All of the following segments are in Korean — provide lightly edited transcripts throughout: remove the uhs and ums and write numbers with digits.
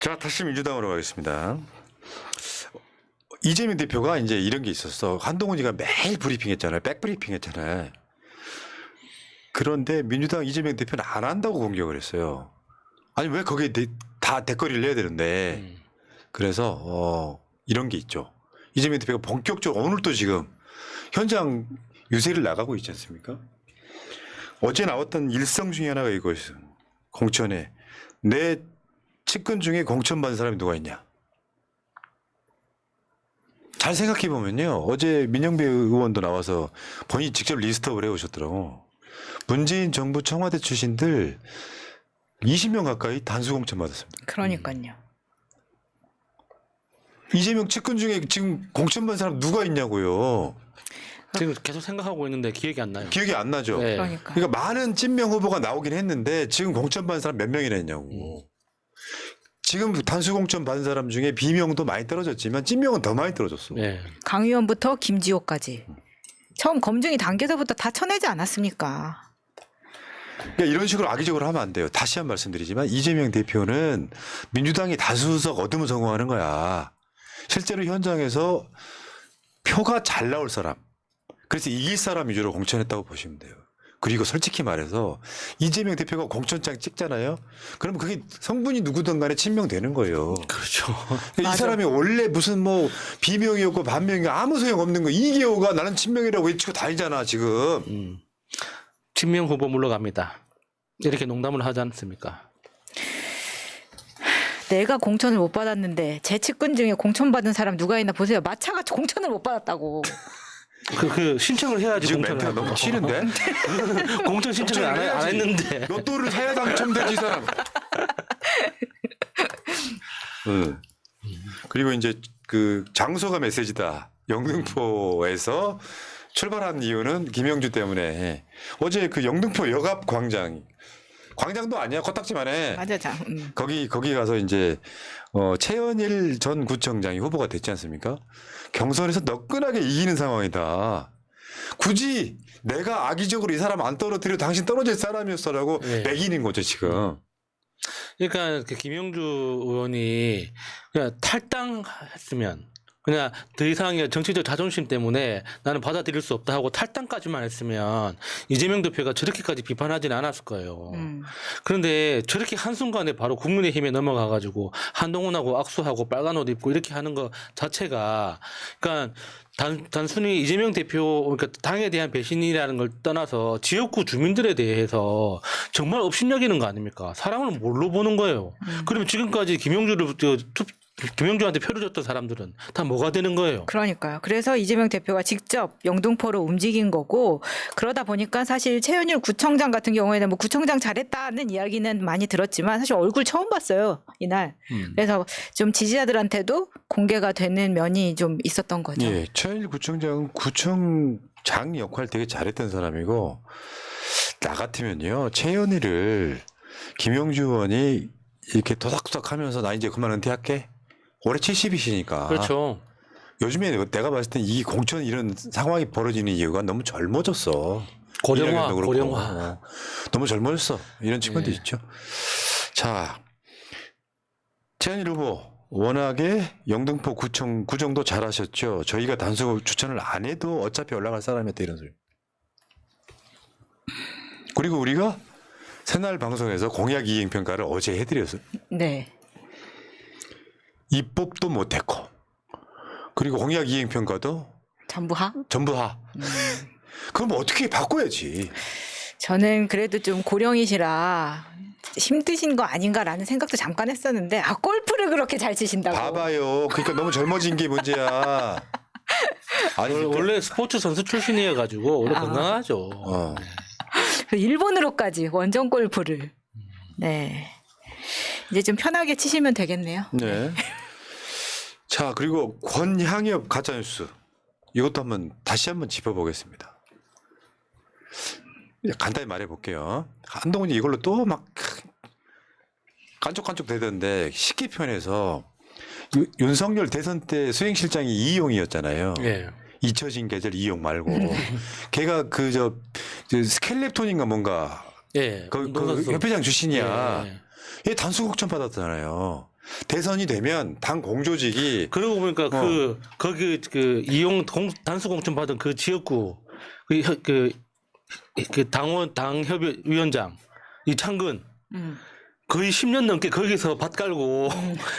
자, 다시 민주당으로 가겠습니다. 이재명 대표가 이제 이런 게 있었어. 한동훈이가 매일 브리핑 했잖아요. 백브리핑 했잖아요. 그런데 민주당 이재명 대표는 안 한다고 공격을 했어요. 아니, 왜 거기에 다 대거리를 내야 되는데. 그래서, 이런 게 있죠. 이재명 대표가 본격적으로 오늘 또 지금 현장 유세를 나가고 있지 않습니까? 어제 나왔던 일성 중에 하나가 이거였어요. 공천에. 내 측근 중에 공천 받은 사람이 누가 있냐. 잘 생각해 보면요. 어제 민영배 의원도 나와서 본인이 직접 리스트업을 해오셨더라고. 문재인 정부 청와대 출신들 20명 가까이 단수 공천 받았습니다. 그러니까요. 이재명 측근 중에 지금 공천 받은 사람 누가 있냐고요. 지금 계속 생각하고 있는데 기억이 안 나요. 기억이 안 나죠. 네. 그러니까. 많은 찐명 후보가 나오긴 했는데 지금 공천 받은 사람 몇 명이나 있냐고. 지금 단수 공천 받은 사람 중에 비명도 많이 떨어졌지만 찐명은 더 많이 떨어졌어. 네. 강 의원부터 김지호까지. 처음 검증이 단계서부터 다 쳐내지 않았습니까? 그러니까 이런 식으로 악의적으로 하면 안 돼요. 다시 한 번 말씀드리지만 이재명 대표는 민주당이 다수석 얻으면 성공하는 거야. 실제로 현장에서 표가 잘 나올 사람, 그래서 이길 사람 위주로 공천했다고 보시면 돼요. 그리고 솔직히 말해서 이재명 대표가 공천장 찍잖아요. 그러면 그게 성분이 누구든 간에 친명되는 거예요. 그렇죠. 이 사람이 원래 무슨 뭐 비명이었고 반명이 아무 소용 없는 거 이계호가 나는 친명이라고 외치고 다니잖아 지금. 친명 후보 물러갑니다. 이렇게 농담을 하지 않습니까? 내가 공천을 못 받았는데 제 측근 중에 공천 받은 사람 누가 있나 보세요. 마차가 공천을 못 받았다고. 그 신청을 해야지 지금 공천을 멘트가 너무 하고. 치는데? 공천 신청을 안 했는데. 로또를 사야 당첨되지 이 사람. 그리고 이제 그 장소가 메시지다. 영등포에서 출발한 이유는 김영주 때문에. 어제 그 영등포 역앞 광장도 아니야. 코딱지만 해. 맞아, 거기 가서 이제 최현일 전 구청장이 후보가 됐지 않습니까? 경선에서 너끈하게 이기는 상황이다. 굳이 내가 악의적으로 이 사람 안 떨어뜨려 당신 떨어질 사람이었어라고 네. 매기는 거죠 지금. 그러니까 그 김영주 의원이 그냥 탈당했으면 그냥 더 이상의 정치적 자존심 때문에 나는 받아들일 수 없다 하고 탈당까지만 했으면 이재명 대표가 저렇게까지 비판하지는 않았을 거예요. 그런데 저렇게 한순간에 바로 국민의힘에 넘어가가지고 한동훈하고 악수하고 빨간 옷 입고 이렇게 하는 것 자체가 그러니까 단순히 이재명 대표 그러니까 당에 대한 배신이라는 걸 떠나서 지역구 주민들에 대해서 정말 업신여기는 거 아닙니까? 사람을 뭘로 보는 거예요. 그러면 지금까지 김영주한테 표를 줬던 사람들은 다 뭐가 되는 거예요? 그러니까요. 그래서 이재명 대표가 직접 영등포로 움직인 거고 그러다 보니까 사실 최현일 구청장 같은 경우에는 뭐 구청장 잘했다는 이야기는 많이 들었지만 사실 얼굴 처음 봤어요 이날. 그래서 좀 지지자들한테도 공개가 되는 면이 좀 있었던 거죠. 예, 최현일 구청장은 구청장 역할 되게 잘했던 사람이고 나 같으면요 최현일을 김영주 의원이 이렇게 도닥도닥하면서 나 이제 그만 은퇴할게. 올해 70이시니까. 그렇죠. 요즘에 내가 봤을 땐 이 공천 이런 상황이 벌어지는 이유가 너무 젊어졌어. 고령화, 이낙연도 그렇고. 고령화. 너무 젊어졌어. 이런 측면도 네. 있죠. 자, 최현일 후보 워낙에 영등포 구정도 잘하셨죠. 저희가 단수 추천을 안 해도 어차피 올라갈 사람이었다 이런 소리. 그리고 우리가 새날 방송에서 공약 이행 평가를 어제 해드렸어요. 네. 입법도 못했고 그리고 공약 이행 평가도 전부하? 전부하. 그럼 어떻게 바꿔야지. 저는 그래도 좀 고령이시라 힘드신 거 아닌가라는 생각도 잠깐 했었는데 골프를 그렇게 잘 치신다고. 봐봐요. 그러니까 너무 젊어진 게 문제야. 아니 원래 스포츠 선수 출신이어가지고 원래 건강하죠. 일본으로까지 원정 골프를. 네. 이제 좀 편하게 치시면 되겠네요. 네. 자 그리고 권향엽 가짜뉴스 이것도 다시 한번 짚어보겠습니다. 간단히 말해볼게요. 한동훈이 이걸로 또 막 깐족깐족 되던데 쉽게 표현해서 윤석열 대선 때 수행실장이 이용이었잖아요. 예. 잊혀진 계절 이용 말고 걔가 그 스켈레톤인가 뭔가 예. 그 운동선수. 협회장 출신이야. 예. 얘 단수 공천 받았잖아요. 대선이 되면 당 공조직이 그러고 보니까 거기 단수 공천 받은 그 지역구 그 당 협의위원장 이창근 거의 10년 넘게 거기서 밭 깔고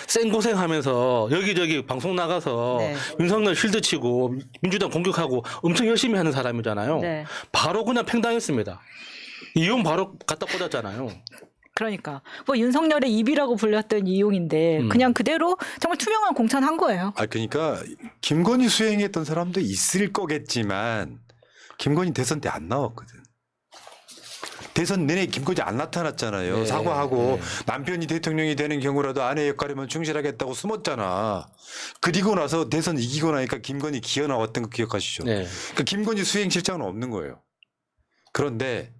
생고생하면서 여기저기 방송 나가서 네. 윤석열 실드 치고 민주당 공격하고 엄청 열심히 하는 사람이잖아요. 네. 바로 그냥 팽당했습니다. 이용 바로 갖다 꽂았잖아요. 그러니까 뭐 윤석열의 입이라고 불렸던 이용인데 그냥 그대로 정말 투명한 공천한 거예요. 그러니까 김건희 수행했던 사람도 있을 거겠지만 김건희 대선 때 안 나왔거든. 대선 내내 김건희 안 나타났잖아요. 네, 사과하고 네. 남편이 대통령이 되는 경우라도 아내 역할에만 충실하겠다고 숨었잖아. 그리고 나서 대선 이기고 나니까 김건희 기어 나왔던 거 기억하시죠? 네. 그러니까 김건희 수행실장은 없는 거예요. 그런데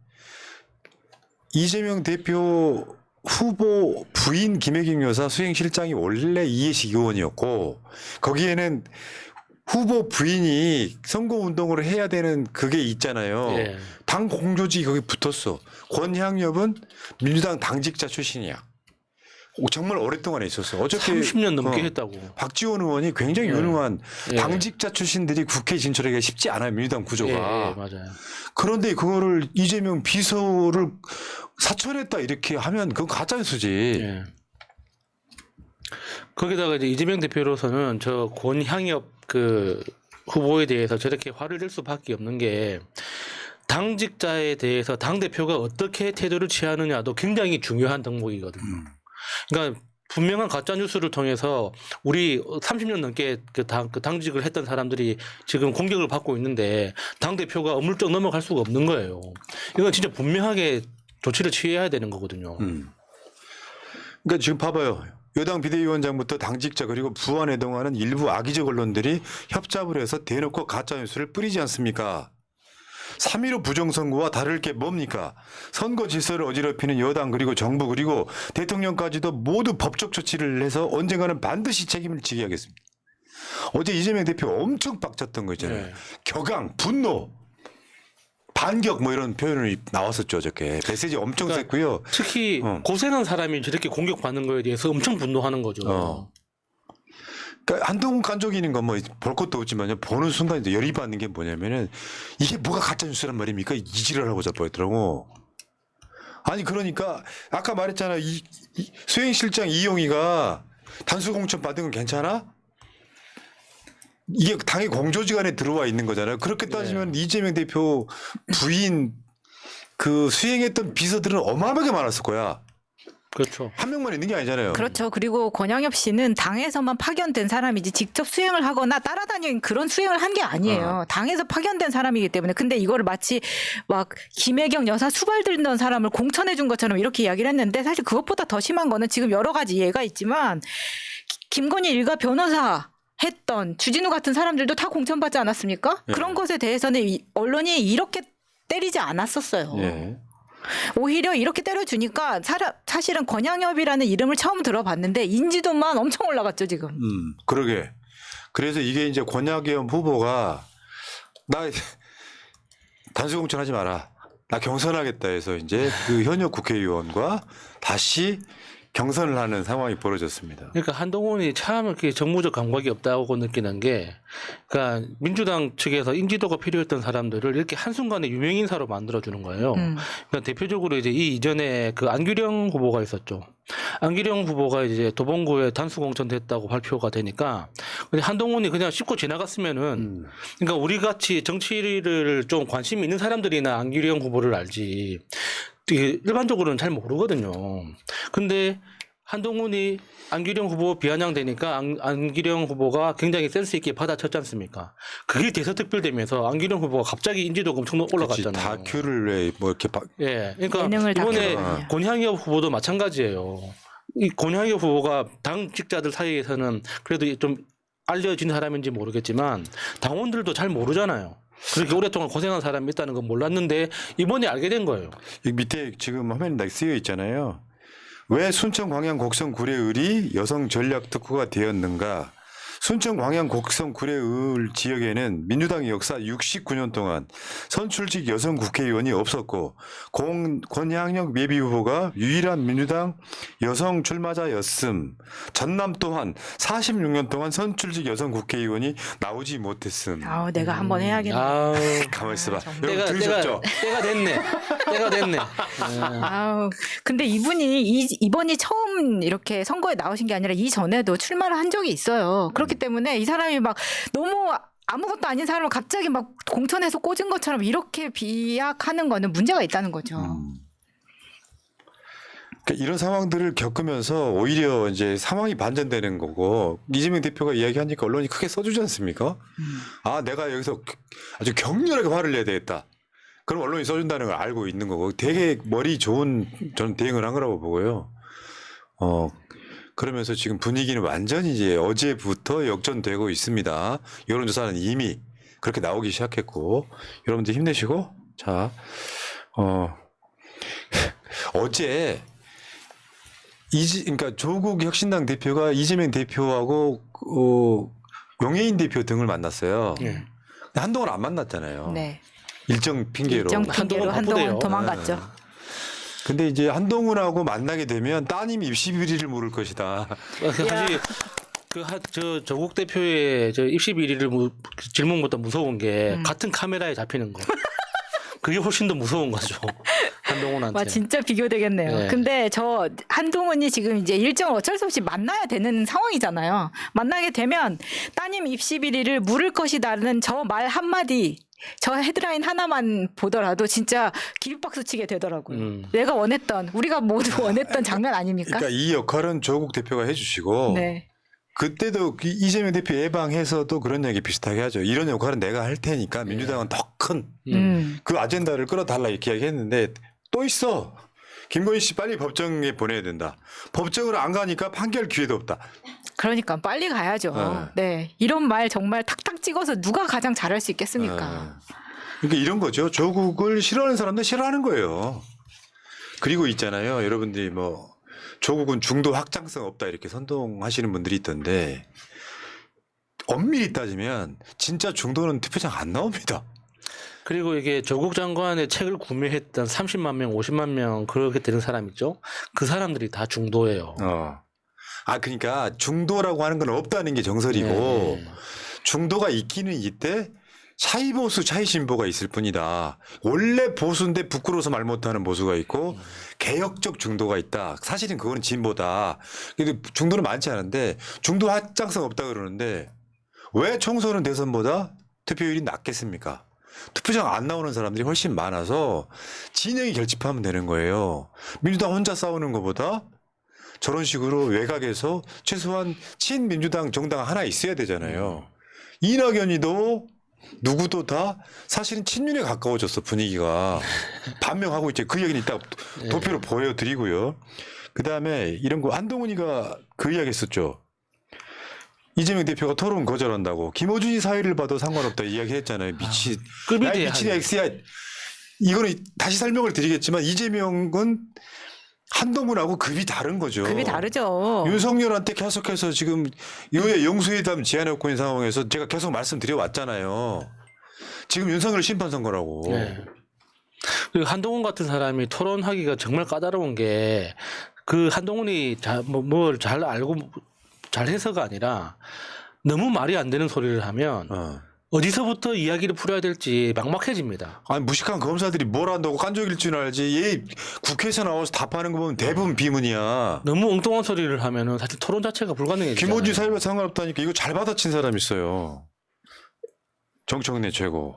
이재명 대표 후보 부인 김혜경 여사 수행실장이 원래 이해식 의원이었고 거기에는 후보 부인이 선거운동을 해야 되는 그게 있잖아요. 예. 당 공조직이 거기 붙었어. 권향엽은 민주당 당직자 출신이야. 정말 오랫동안 있었어. 어저께 30년 넘게 했다고. 박지원 의원이 굉장히 유능한 예. 당직자 출신들이 국회에 진출하기가 쉽지 않아요. 민주당 구조가. 예, 맞아요. 그런데 그거를 이재명 비서를 사천했다 이렇게 하면 그건 가짜뉴스지. 예. 거기다가 이제 이재명 대표로서는 저 권향엽 그 후보에 대해서 저렇게 화를 낼 수밖에 없는 게 당직자에 대해서 당 대표가 어떻게 태도를 취하느냐도 굉장히 중요한 덕목이거든요. 그러니까 분명한 가짜 뉴스를 통해서 우리 30년 넘게 그 당직을 했던 사람들이 지금 공격을 받고 있는데 당 대표가 어물쩍 넘어갈 수가 없는 거예요. 이건 진짜 분명하게 조치를 취해야 되는 거거든요. 그러니까 지금 봐봐요. 여당 비대위원장부터 당직자 그리고 부안에 동하는 일부 악의적 언론들이 협잡을 해서 대놓고 가짜뉴스를 뿌리지 않습니까? 3.15 부정선거와 다를 게 뭡니까? 선거 질서를 어지럽히는 여당 그리고 정부 그리고 대통령까지도 모두 법적 조치를 해서 언젠가는 반드시 책임을 지게 하겠습니다. 어제 이재명 대표 엄청 빡쳤던 거 있잖아요. 네. 격앙, 분노, 반격 뭐 이런 표현이 나왔었죠. 어저께. 메시지 엄청 그러니까 셌고요. 특히 고생한 사람이 저렇게 공격받는 거에 대해서 엄청 분노하는 거죠. 그러니까 한동훈 간족이는 건 뭐 볼 것도 없지만요. 보는 순간 이제 열이 받는 게 뭐냐면은 이게 뭐가 가짜 뉴스란 말입니까? 이지랄하고 자빠졌더라고. 아니 그러니까 아까 말했잖아. 이 수행실장 이용희가 단수 공천 받은 건 괜찮아? 이게 당의 공조직 안에 들어와 있는 거잖아요. 그렇게 따지면 이재명 대표 부인 그 수행했던 비서들은 어마어마하게 많았을 거야. 그렇죠. 한 명만 있는 게 아니잖아요. 그렇죠. 그리고 권양엽 씨는 당에서만 파견된 사람이지 직접 수행을 하거나 따라다니는 그런 수행을 한 게 아니에요. 당에서 파견된 사람이기 때문에. 근데 이거를 마치 막 김혜경 여사 수발 들던 사람을 공천해 준 것처럼 이렇게 이야기를 했는데 사실 그것보다 더 심한 거는 지금 여러 가지 예가 있지만 김건희 일가 변호사 했던 주진우 같은 사람들도 다 공천받지 않았습니까? 예. 그런 것에 대해서는 언론이 이렇게 때리지 않았었어요. 예. 오히려 이렇게 때려주니까 사실은 권양엽이라는 이름을 처음 들어봤는데 인지도만 엄청 올라갔죠 지금. 그러게. 그래서 이게 이제 권양엽 후보가 나 단수 공천하지 마라. 나 경선하겠다 해서 이제 그 현역 국회의원과 다시 경선을 하는 상황이 벌어졌습니다. 그러니까 한동훈이 참 이렇게 정무적 감각이 없다고 느끼는 게, 그러니까 민주당 측에서 인지도가 필요했던 사람들을 이렇게 한순간에 유명인사로 만들어주는 거예요. 그러니까 대표적으로 이제 이 이전에 그 안규령 후보가 있었죠. 안규령 후보가 이제 도봉구에 단수 공천됐다고 발표가 되니까, 근데 한동훈이 그냥 씹고 지나갔으면은, 그러니까 우리 같이 정치를 좀 관심 있는 사람들이나 안규령 후보를 알지. 되게 일반적으로는 잘 모르거든요. 근데 한동훈이 안규령 후보 비아냥되니까 안규령 후보가 굉장히 센스 있게 받아쳤지 않습니까? 그게 대서특필되면서 안규령 후보가 갑자기 인지도가 엄청 올라갔잖아요. 다큐를 왜 뭐 이렇게 예, 그러니까 예능을 이번에 다큐로. 권향엽 후보도 마찬가지예요. 이 권향엽 후보가 당직자들 사이에서는 그래도 좀 알려진 사람인지 모르겠지만 당원들도 잘 모르잖아요. 그렇게 오랫동안 고생한 사람이 있다는 건 몰랐는데 이번에 알게 된 거예요. 이 밑에 지금 화면에 쓰여 있잖아요. 왜 순천 광양 곡성 구례을이 여성 전략 특구가 되었는가? 순천 광양 곡성 구례을 지역에는 민주당의 역사 69년 동안 선출직 여성 국회의원이 없었고 권양역 예비 후보가 유일한 민주당 여성 출마자였음. 전남 또한 46년 동안 선출직 여성 국회의원이 나오지 못했음. 아우 내가 한번 해야겠네. 아우, 가만 있어봐. 정말. 여러분 들으셨죠? 때가 됐네. 때가 됐네. 아우 근데 이분이 이번이 처음 이렇게 선거에 나오신 게 아니라 이전에도 출마를 한 적이 있어요. 그렇기 때문에 이 사람이 막 너무 아무것도 아닌 사람을 갑자기 막 공천에서 꽂은 것처럼 이렇게 비약하는 거는 문제가 있다는 거죠. 그러니까 이런 상황들을 겪으면서 오히려 이제 상황이 반전되는 거고 이재명 대표가 이야기하니까 언론이 크게 써주지 않습니까? 아 내가 여기서 아주 격렬하게 화를 내야 되겠다. 그럼 언론이 써준다는 걸 알고 있는 거고 되게 머리 좋은 저는 대응을 한 거라고 보고요. 그러면서 지금 분위기는 완전히 이제 어제부터 역전되고 있습니다. 여론조사는 이미 그렇게 나오기 시작했고 여러분들 힘내시고 자 어제 그러니까 조국 혁신당 대표가 이재명 대표하고 용해인 대표 등을 만났어요. 예. 근데 한동안 안 만났잖아요. 네. 일정 핑계로. 일정 핑계로 한동안 한동안 바쁘대요. 도망갔죠. 근데 이제 한동훈하고 만나게 되면 따님이 입시 비리를 물을 것이다. 사실 저 조국 대표의 저 입시 비리를 질문보다 무서운 게 같은 카메라에 잡히는 거. 그게 훨씬 더 무서운 거죠. 한동훈한테. 와 진짜 비교되겠네요. 네. 근데 저 한동훈이 지금 이제 일정을 어쩔 수 없이 만나야 되는 상황이잖아요. 만나게 되면 따님 입시 비리를 물을 것이다는 저 말 한마디 저 헤드라인 하나만 보더라도 진짜 기립박수 치게 되더라고요. 내가 원했던 우리가 모두 원했던 장면 아닙니까? 그러니까 이 역할은 조국 대표가 해주시고 네. 그때도 이재명 대표 예방해서도 그런 얘기 비슷하게 하죠. 이런 역할은 내가 할 테니까 민주당은 더 큰 그 아젠다를 끌어달라 이렇게 이야기했는데 또 있어. 김건희 씨 빨리 법정에 보내야 된다. 법정으로 안 가니까 판결 기회도 없다. 그러니까 빨리 가야죠. 네. 이런 말 정말 탁탁 찍어서 누가 가장 잘할 수 있겠습니까? 그러니까 이런 거죠. 조국을 싫어하는 사람들 싫어하는 거예요. 그리고 있잖아요. 여러분들이 뭐 조국은 중도 확장성 없다 이렇게 선동하시는 분들이 있던데 엄밀히 따지면 진짜 중도는 투표장 안 나옵니다. 그리고 이게 조국 장관의 책을 구매했던 30만 명, 50만 명 그렇게 되는 사람 있죠. 그 사람들이 다 중도예요. 그러니까 중도라고 하는 건 없다는 게 정설이고 네. 중도가 있기는 이때 차이 보수, 차이 진보가 있을 뿐이다. 원래 보수인데 부끄러워서 말 못하는 보수가 있고 개혁적 중도가 있다. 사실은 그거는 진보다. 근데 중도는 많지 않은데 중도 확장성 없다 그러는데 왜 총선은 대선보다 투표율이 낮겠습니까? 투표장 안 나오는 사람들이 훨씬 많아서 진영이 결집하면 되는 거예요. 민주당 혼자 싸우는 것보다 저런 식으로 외곽에서 최소한 친민주당 정당 하나 있어야 되잖아요. 이낙연이도 누구도 다 사실은 친윤에 가까워졌어 분위기가. 반명하고 있죠. 그 얘기는 이따 도표로 보여드리고요. 그다음에 이런 거 한동훈이가 그 이야기 했었죠. 이재명 대표가 토론 거절한다고. 김어준이 사회를 봐도 상관없다 이야기했잖아요. 미친 X야. 이거는 다시 설명을 드리겠지만 이재명은 한동훈하고 급이 다른 거죠. 급이 다르죠. 윤석열한테 계속해서 지금 여야 영수회담 제안해놓고 있는 상황에서 제가 계속 말씀드려 왔잖아요. 지금 윤석열 심판 선거라고. 네. 그리고 한동훈 같은 사람이 토론하기가 정말 까다로운 게 그 한동훈이 뭘 잘 알고 잘 해서가 아니라 너무 말이 안 되는 소리를 하면 어디서부터 이야기를 풀어야 될지 막막해집니다. 아니 무식한 검사들이 뭘 한다고 깐족일 줄 알지. 얘 국회에서 나와서 답하는 거 보면 대부분 비문이야. 너무 엉뚱한 소리를 하면은 사실 토론 자체가 불가능해지잖아요. 김어준 사회와 상관없다니까 이거 잘 받아친 사람 있어요. 정청래 최고.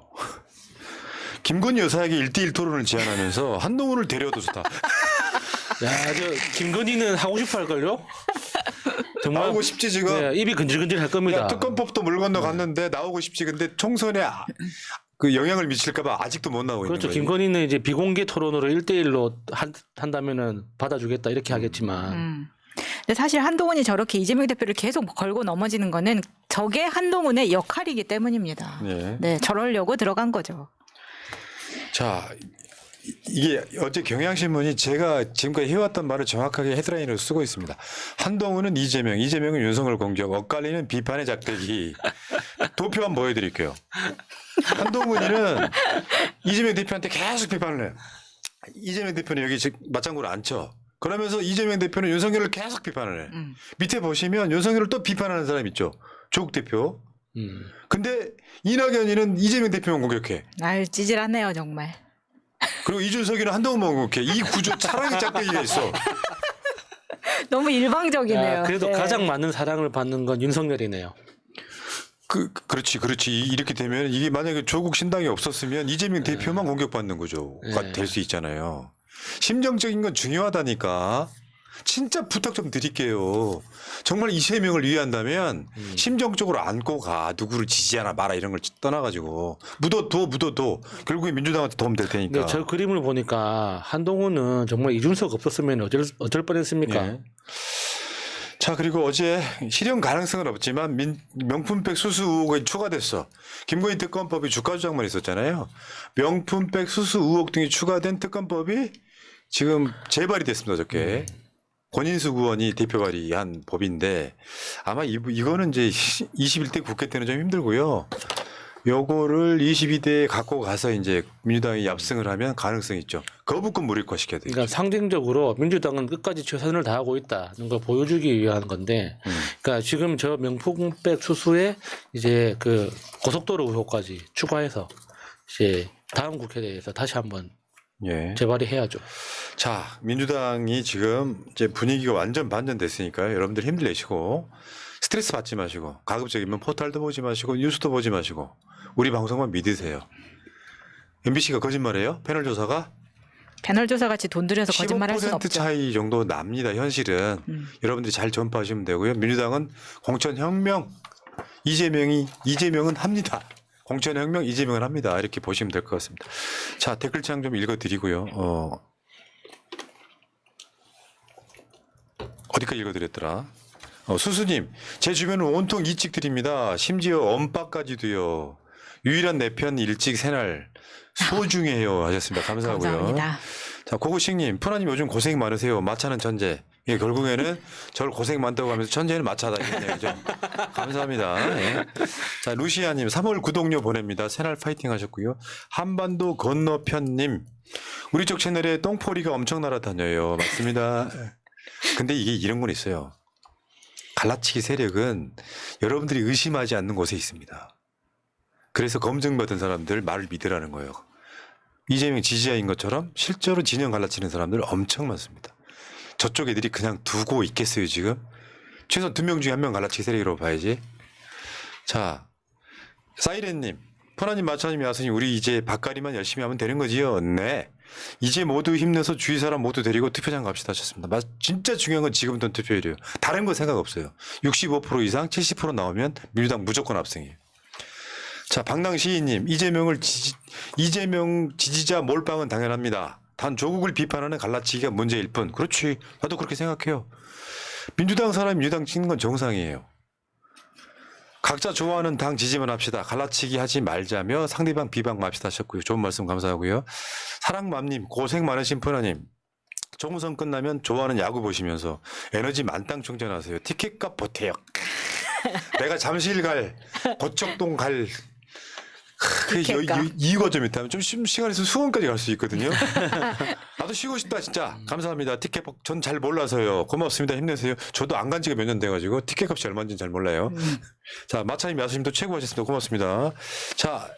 김건희 여사에게 1대1 토론을 제안하면서 한동훈을 데려도 좋다. 야, 김건희는 하고 싶어 할걸요? 정말 나오고 싶지 지금. 네, 입이 근질근질 할 겁니다. 야, 특검법도 물 건너 갔는데 나오고 싶지. 근데 총선에 그 영향을 미칠까봐 아직도 못 나오고 그렇죠. 있는 거예요. 김건희는 이제 비공개 토론으로 1대1로 한다면은 받아주겠다 이렇게 하겠지만. 근데 사실 한동훈이 저렇게 이재명 대표를 계속 걸고 넘어지는 거는 저게 한동훈의 역할이기 때문입니다. 네. 네, 저러려고 들어간 거죠. 자, 이게 어제 경향신문이 제가 지금까지 해왔던 말을 정확하게 헤드라인으로 쓰고 있습니다. 한동훈은 이재명, 이재명은 윤석열 공격, 엇갈리는 비판의 작대기. 도표만 보여드릴게요. 한동훈이는 이재명 대표한테 계속 비판을 해요. 이재명 대표는 여기 맞장구를 안 쳐. 그러면서 이재명 대표는 윤석열을 계속 비판을 해. 밑에 보시면 윤석열을 또 비판하는 사람 있죠. 조국 대표. 근데 이낙연이는 이재명 대표만 공격해. 아유 찌질하네요 정말. 그리고 이준석이는 한동훈만 공격해. 이 구조 차라리 짝대기가 있어. 너무 일방적이네요. 그래도 네. 가장 많은 사랑을 받는 건 윤석열이네요. 그렇지. 이렇게 되면 이게 만약에 조국 신당이 없었으면 이재명 대표만 공격받는 구조가 네. 될 수 있잖아요. 심정적인 건 중요하다니까. 진짜 부탁 좀 드릴게요. 정말 이재명을 위한다면 심정적으로 안고 가. 누구를 지지하나 마라 이런 걸 떠나가지고 묻어둬. 결국에 민주당한테 도움 될 테니까. 근데 저 그림을 보니까 한동훈은 정말 이준석 없었으면 어쩔 뻔했습니까? 예. 자 그리고 어제 실현 가능성은 없지만 명품백 수수 의혹이 추가됐어. 김건희 특검법이 주가 조작만 있었잖아요. 명품백 수수 의혹 등이 추가된 특검법이 지금 재발이 됐습니다. 어저께. 권인숙 의원이 대표 발의한 법인데 아마 이거는 이제 21대 국회 때는 좀 힘들고요. 요거를 22대에 갖고 가서 이제 민주당이 압승을 하면 가능성이 있죠. 거부권 무력화시켜야 돼요. 그러니까 상징적으로 민주당은 끝까지 최선을 다하고 있다는 걸 보여주기 위한 건데, 그러니까 지금 저 명품백 수수에 이제 그 고속도로 의혹까지 추가해서 이제 다음 국회에서 다시 한번 예. 재발의해야죠. 자, 민주당이 지금 이제 분위기가 완전 반전됐으니까요. 여러분들 힘내시고 스트레스 받지 마시고 가급적이면 포털도 보지 마시고 뉴스도 보지 마시고 우리 방송만 믿으세요. MBC가 거짓말해요? 패널 조사가 패널 조사 같이 돈 들여서 거짓말할 수는 15% 없죠. 차이 정도 납니다. 현실은 여러분들이 잘 전파하시면 되고요. 민주당은 공천혁명 이재명은 합니다. 공천혁명 이재명은 합니다. 이렇게 보시면 될 것 같습니다. 자 댓글창 좀 읽어드리고요. 어디까지 읽어드렸더라? 수수님, 제 주변은 온통 이직들입니다. 심지어 엄빠까지도요. 유일한 내 편 일찍 새날 소중해요 하셨습니다. 감사하고요. 감사합니다. 자, 고고식님, 푸나님 요즘 고생 많으세요. 마차는 천재. 예, 결국에는 저를 고생 많다고 하면서 천재는 마차다 이런 얘기죠. 감사합니다. 예. 자, 루시아님, 3월 구독료 보냅니다. 새날 파이팅 하셨고요. 한반도 건너편님, 우리 쪽 채널에 똥포리가 엄청 날아다녀요. 맞습니다. 근데 이게 이런 건 있어요. 갈라치기 세력은 여러분들이 의심하지 않는 곳에 있습니다. 그래서 검증받은 사람들 말을 믿으라는 거예요. 이재명 지지자인 것처럼 실제로 진영 갈라치는 사람들 엄청 많습니다. 저쪽 애들이 그냥 두고 있겠어요 지금? 최소한 2명 중에 1명 갈라치기 세력이라고 봐야지. 자, 사이렌님, 포나님, 마차님, 야스님, 우리 이제 밥가리만 열심히 하면 되는 거지요? 네. 이제 모두 힘내서 주위 사람 모두 데리고 투표장 갑시다 하셨습니다. 진짜 중요한 건 지금부터 투표율이에요. 다른 거 생각 없어요. 65% 이상 70% 나오면 민주당 무조건 압승이에요. 자, 방당 시인님, 이재명 지지자 몰빵은 당연합니다. 단 조국을 비판하는 갈라치기가 문제일 뿐. 그렇지. 나도 그렇게 생각해요. 민주당 사람이 민주당 찍는 건 정상이에요. 각자 좋아하는 당 지지만 합시다. 갈라치기 하지 말자며 상대방 비방 맙시다 하셨고요. 좋은 말씀 감사하고요. 사랑맘님, 고생 많으신 푸나님. 총선 끝나면 좋아하는 야구 보시면서 에너지 만땅 충전하세요. 티켓값 보태요. 내가 잠실 갈, 고척동 갈, 이유가 좀 있다면 좀 시간 있으면 수원까지 갈 수 있거든요. 나도 쉬고 싶다 진짜. 감사합니다. 티켓 전 잘 몰라서요. 고맙습니다. 힘내세요. 저도 안 간 지가 몇 년 돼가지고 티켓 값이 얼마인지는 잘 몰라요. 자, 마차님, 야수님도 최고하셨습니다. 고맙습니다. 자,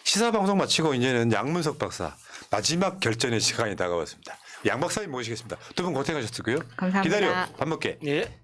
시사방송 마치고 이제는 양문석 박사 마지막 결전의 시간이 다가왔습니다. 양 박사님 모시겠습니다. 두 분 고생하셨고요. 감사합니다. 기다려 밥 먹게. 예.